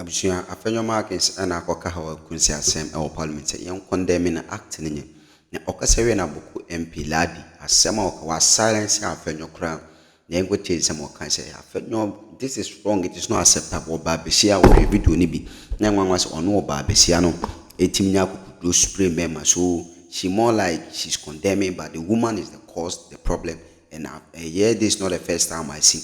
Abusia Afenyo Markins and Akoka Hawa Kunsi Asem or Parliament, young condemning act in it. Na Okasewe na Boku MP Ladi, Asema was silence Afenyo crown. Then go tell some more can say, Afenyo, this is wrong, it is not acceptable. Babesia or every do nibi. Nan one was on no Babesiano, 18 do spray member, so she more like she's condemning, but the woman is the cause, the problem. And yeah, this is not the first time I see.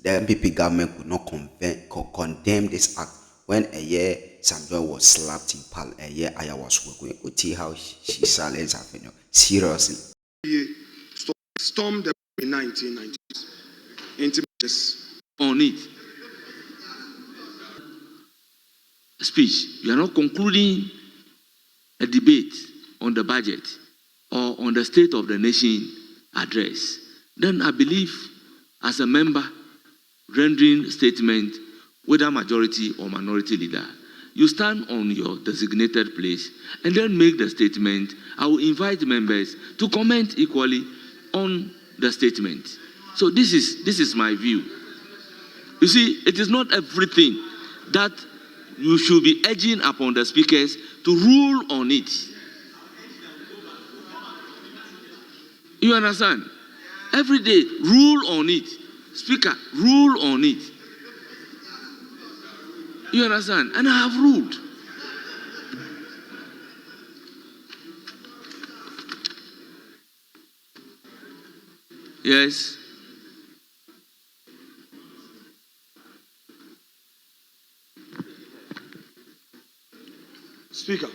The MPP government could not condemn this act when a year Samuel was slapped in Pal, a year I was working. We see how she silenced Afenyo. Seriously. Stormed the in 1990s. Intimates on it. Speech. You are not concluding a debate on the budget or on the state of the nation address. Then I believe, as a member rendering statement, whether majority or minority leader, you stand on your designated place and then make the statement. I will invite members to comment equally on the statement. So this is my view. You see, it is not everything that you should be urging upon the speakers to rule on it. You understand? Every day, rule on it. Speaker, rule on it. You understand? And I have ruled. Yes. Speaker,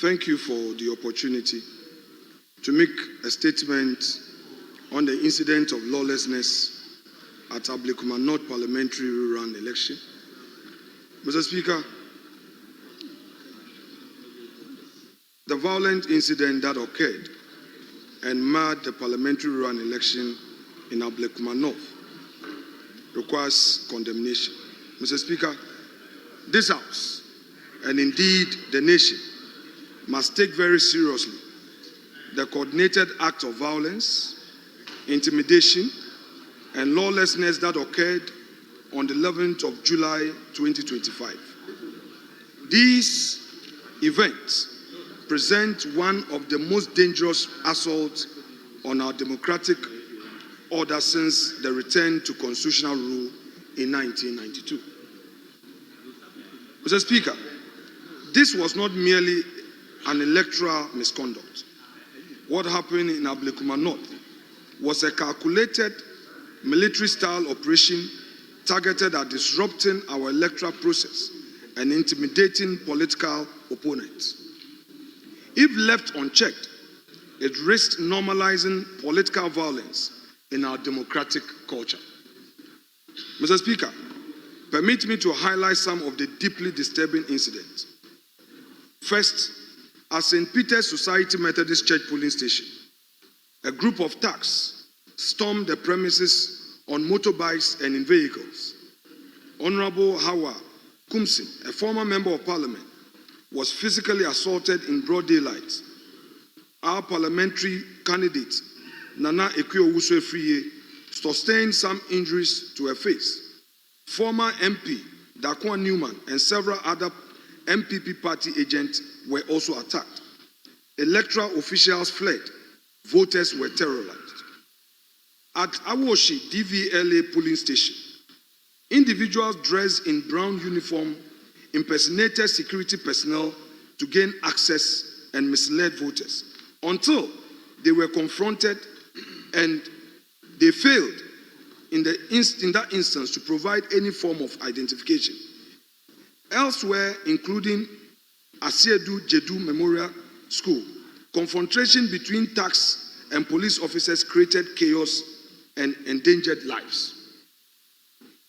thank you for the opportunity to make a statement on the incident of lawlessness at Ablekuma North Parliamentary Rural election. Mr. Speaker, the violent incident that occurred and marred the parliamentary rural election in Ablekuma North requires condemnation. Mr. Speaker, this House, and indeed the nation, must take very seriously the coordinated act of violence, intimidation, and lawlessness that occurred on the 11th of July 2025. These events present one of the most dangerous assaults on our democratic order since the return to constitutional rule in 1992. Mr. Speaker, this was not merely an electoral misconduct. What happened in Ablekuma North was a calculated military-style operation targeted at disrupting our electoral process and intimidating political opponents. If left unchecked, it risked normalizing political violence in our democratic culture. Mr. Speaker, permit me to highlight some of the deeply disturbing incidents. First, at St. Peter's Society Methodist Church polling station, a group of thugs stormed the premises on motorbikes and in vehicles. Honorable Hawa, Koomson, a former member of parliament, was physically assaulted in broad daylight. Our parliamentary candidate, Nana Ekuo-Wusu-Efriye, sustained some injuries to her face. Former MP, Dakwa Newman, and several other MPP party agents were also attacked. Electoral officials fled. Voters were terrorized. At Awoshi DVLA polling station, individuals dressed in brown uniform impersonated security personnel to gain access and misled voters until they were confronted and they failed in that instance to provide any form of identification. Elsewhere, including Asiedu Jedu Memorial School, confrontation between thugs and police officers created chaos and endangered lives.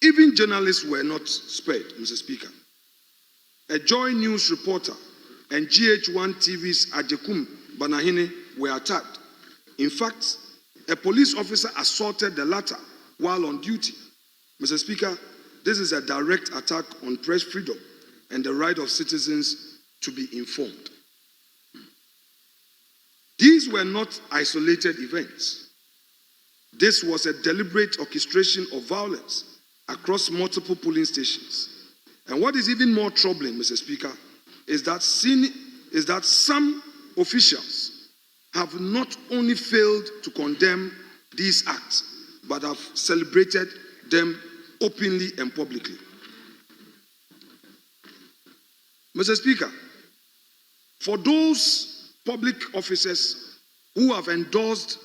Even journalists were not spared, Mr. Speaker. A Joy News reporter and GH1 TV's Ajekum Banahine were attacked. In fact, a police officer assaulted the latter while on duty. Mr. Speaker, this is a direct attack on press freedom and the right of citizens to be informed. These were not isolated events. This was a deliberate orchestration of violence across multiple polling stations And what is even more troubling, Mr. Speaker, is that some officials have not only failed to condemn these acts, but have celebrated them openly and publicly. Mr. Speaker, for those public officers who have endorsed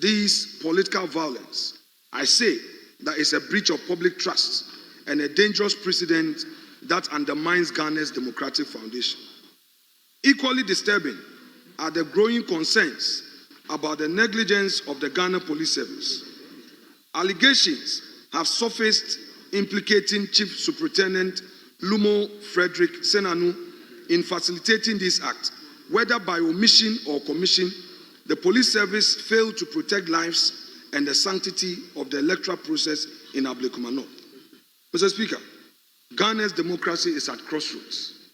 this political violence, I say that it's a breach of public trust and a dangerous precedent that undermines Ghana's democratic foundation. Equally disturbing are the growing concerns about the negligence of the Ghana Police Service. Allegations have surfaced implicating Chief Superintendent Lumo Frederick Senanu in facilitating this act. Whether by omission or commission, the police service failed to protect lives and the sanctity of the electoral process in Ablekuma North. Mr. Speaker, Ghana's democracy is at crossroads.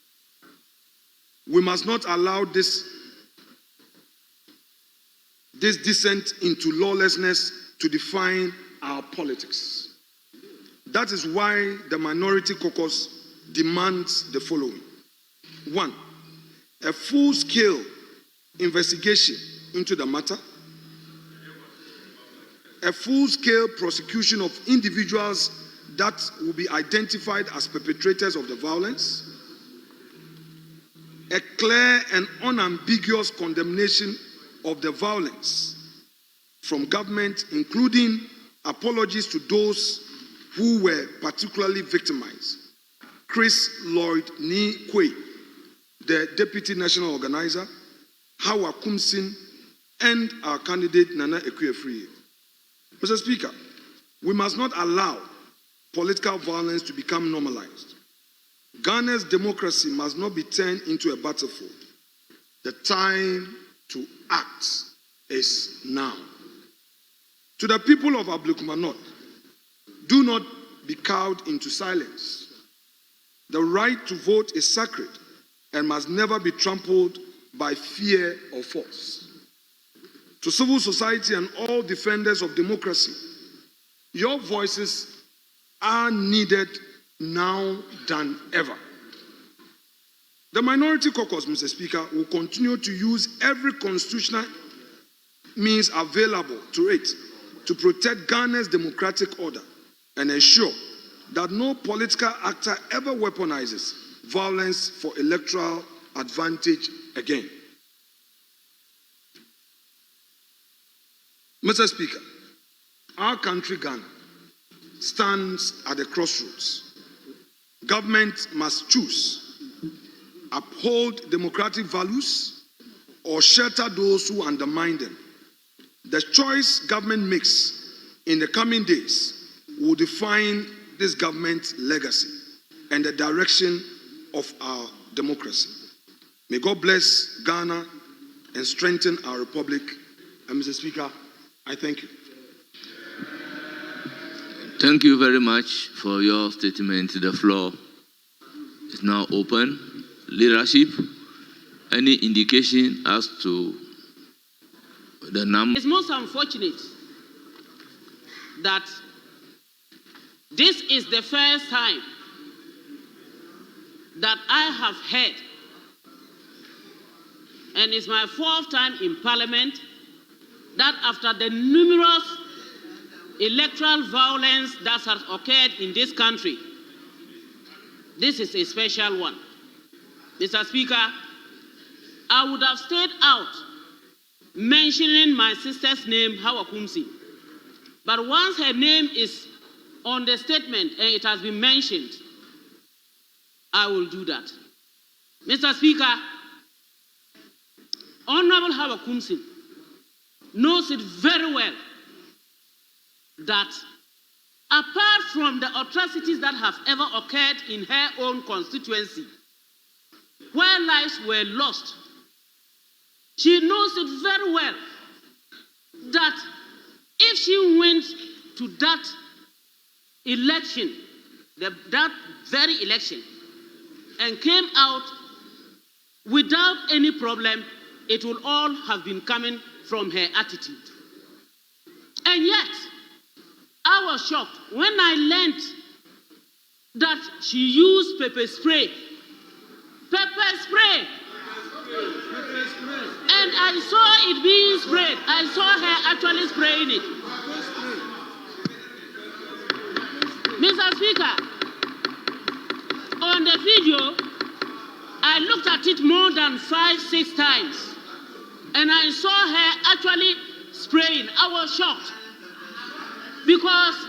We must not allow this descent into lawlessness to define our politics. That is why the Minority Caucus demands the following. 1, a full-scale investigation into the matter, a full-scale prosecution of individuals that will be identified as perpetrators of the violence, a clear and unambiguous condemnation of the violence from government, including apologies to those who were particularly victimized. Chris Lloyd Ni Kwe, the Deputy National Organizer, Hawa Koomson, and our candidate Nana Ekuefriye. Mr. Speaker, we must not allow political violence to become normalized. Ghana's democracy must not be turned into a battlefield. The time to act is now. To the people of Ablekuma North, do not be cowed into silence. The right to vote is sacred and must never be trampled by fear or force. To civil society and all defenders of democracy, your voices are needed now than ever. The Minority Caucus, Mr. Speaker, will continue to use every constitutional means available to it to protect Ghana's democratic order and ensure that no political actor ever weaponizes violence for electoral advantage again. Mr. Speaker, our country, Ghana, stands at the crossroads. Government must choose: uphold democratic values or shelter those who undermine them. The choice government makes in the coming days will define this government's legacy and the direction of our democracy. May God bless Ghana and strengthen our republic. And Mr. Speaker, I thank you. Thank you very much for your statement. The floor is now open. Leadership, any indication as to the number? It's most unfortunate that this is the first time that I have heard, and it's my 4th time in Parliament, that after the numerous electoral violence that has occurred in this country, this is a special one. Mr. Speaker, I would have stayed out mentioning my sister's name, Hawa Koomson. But once her name is on the statement and it has been mentioned, I will do that. Mr. Speaker, Honorable Hawa Koomson knows it very well that apart from the atrocities that have ever occurred in her own constituency, where lives were lost, she knows it very well that if she went to that election, that very election, and came out without any problem, it will all have been coming from her attitude. And yet, I was shocked when I learned that she used pepper spray. Pepper spray. And I saw it being sprayed. I saw her actually spraying it. Mr. Speaker, on the video, I looked at it more than 5-6 times. And I saw her actually spraying. I was shocked. Because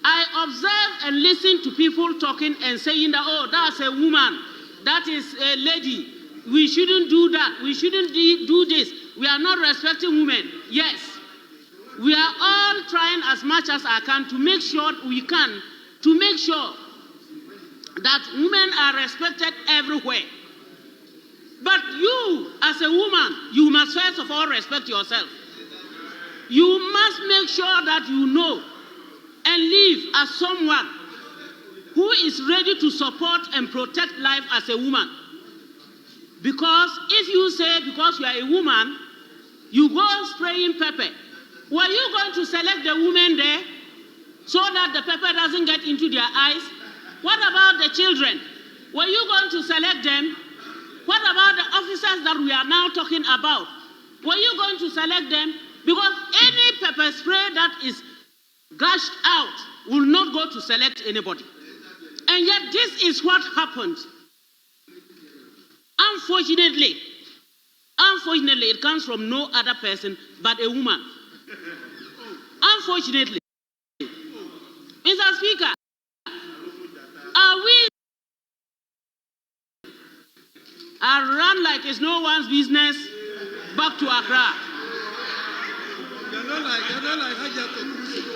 I observed and listened to people talking and saying that, oh, that's a woman, that is a lady. We shouldn't do that. We shouldn't do this. We are not respecting women. Yes, we are all trying as much as I can to make sure that women are respected everywhere. But you, as a woman, you must first of all respect yourself. You must make sure that you know and live as someone who is ready to support and protect life as a woman. Because if you say because you are a woman, you go spraying pepper, were you going to select the women there so that the pepper doesn't get into their eyes? What about the children? Were you going to select them? What about the officers that we are now talking about? Were you going to select them? Because any pepper spray that is gushed out will not go to select anybody. And yet this is what happened. Unfortunately, it comes from no other person but a woman. Unfortunately. Mr. Speaker, are run like it's no one's business back to Accra.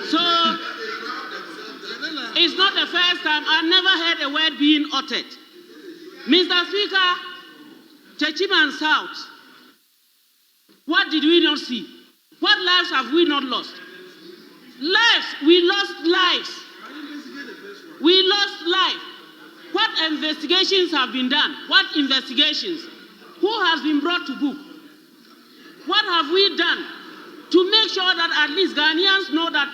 So, it's not the first time. I never heard a word being uttered. Mr. Speaker, Techiman South, what did we not see? What lives have we not lost? Lives, we lost lives. We lost life. What investigations have been done? What investigations? Who has been brought to book? What have we done to make sure that at least Ghanaians know that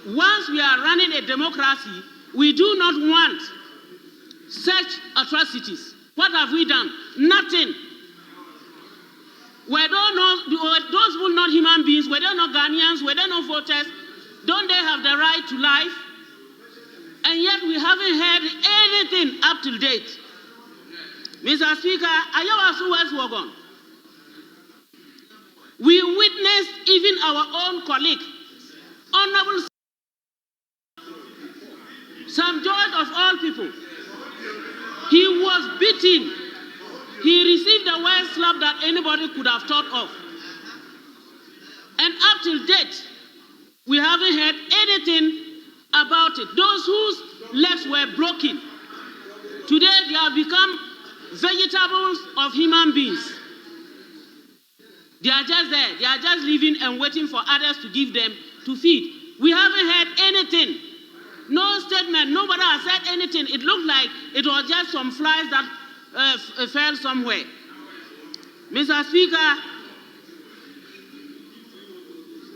once we are running a democracy, we do not want such atrocities? What have we done? Nothing. Were those people not human beings? Were they not Ghanaians? Were they not voters? Don't they have the right to life? And yet we haven't heard anything up to date. Mr. Speaker, we witnessed even our own colleague, Honorable Sam George of all people. He was beaten. He received the worst slap that anybody could have thought of. And up till date, we haven't heard anything about it. Those whose legs were broken, today they have become vegetables of human beings. They are just there. They are just living and waiting for others to give them to feed. We haven't heard anything. No statement. Nobody has said anything. It looked like it was just some flies that fell somewhere. Mr. Speaker,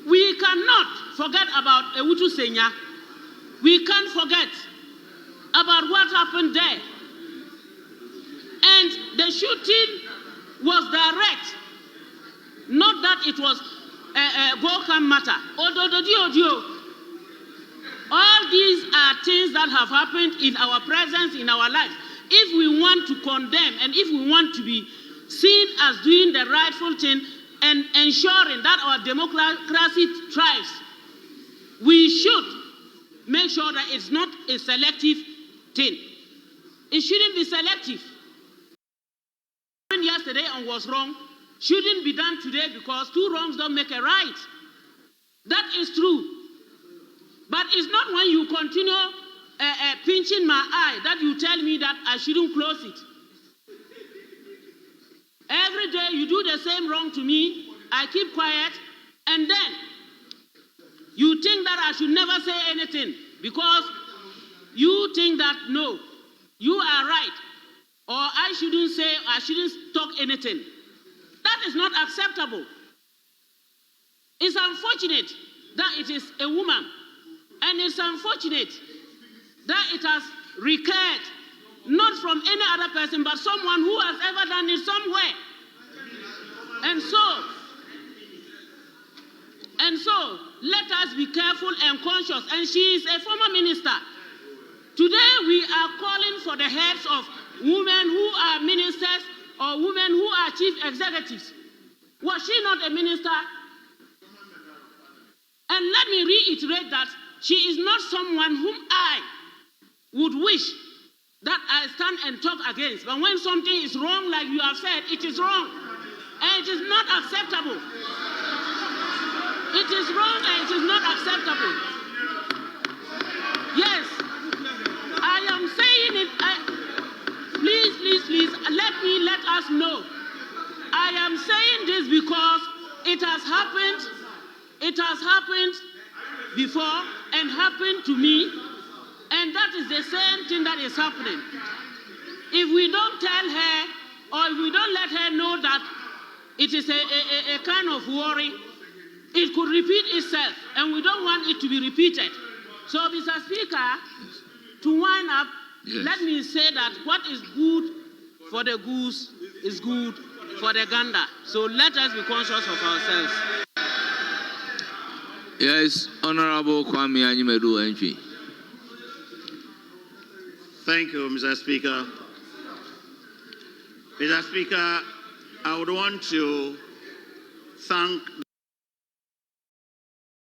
we cannot forget about Ewutu Senya. We can't forget about what happened there. And the shooting was direct. Not that it was a Go-Come matter. All these are things that have happened in our presence, in our lives. If we want to condemn and if we want to be seen as doing the rightful thing and ensuring that our democracy thrives, we should make sure that it's not a selective thing. It shouldn't be selective. What happened yesterday and was wrong shouldn't be done today because two wrongs don't make a right. That is true. But it's not when you continue pinching my eye that you tell me that I shouldn't close it. Every day you do the same wrong to me, I keep quiet, and then you think that I should never say anything because you think that, no, you are right, or I shouldn't talk anything. That is not acceptable. It's unfortunate that it is a woman, and it's unfortunate that it has recurred, not from any other person, but someone who has ever done it somewhere. And so, let us be careful and conscious. And she is a former minister. Today, we are calling for the heads of women who are ministers or women who are chief executives. Was she not a minister? And let me reiterate that she is not someone whom I would wish that I stand and talk against. But when something is wrong, like you have said, it is wrong. And it is not acceptable. It is wrong and it is not acceptable. Yes, I am saying it. Please, let us know. I am saying this because it has happened. It has happened before and happened to me. And that is the same thing that is happening. If we don't tell her or if we don't let her know that it is a kind of worry, it could repeat itself, and we don't want it to be repeated. So, Mr. Speaker, to wind up, yes, let me say that what is good for the goose is good for the gander. So let us be conscious of ourselves. Yes, Honorable Kwame Anyimedu NP. Thank you, Mr. Speaker. Mr. Speaker, I would want to thank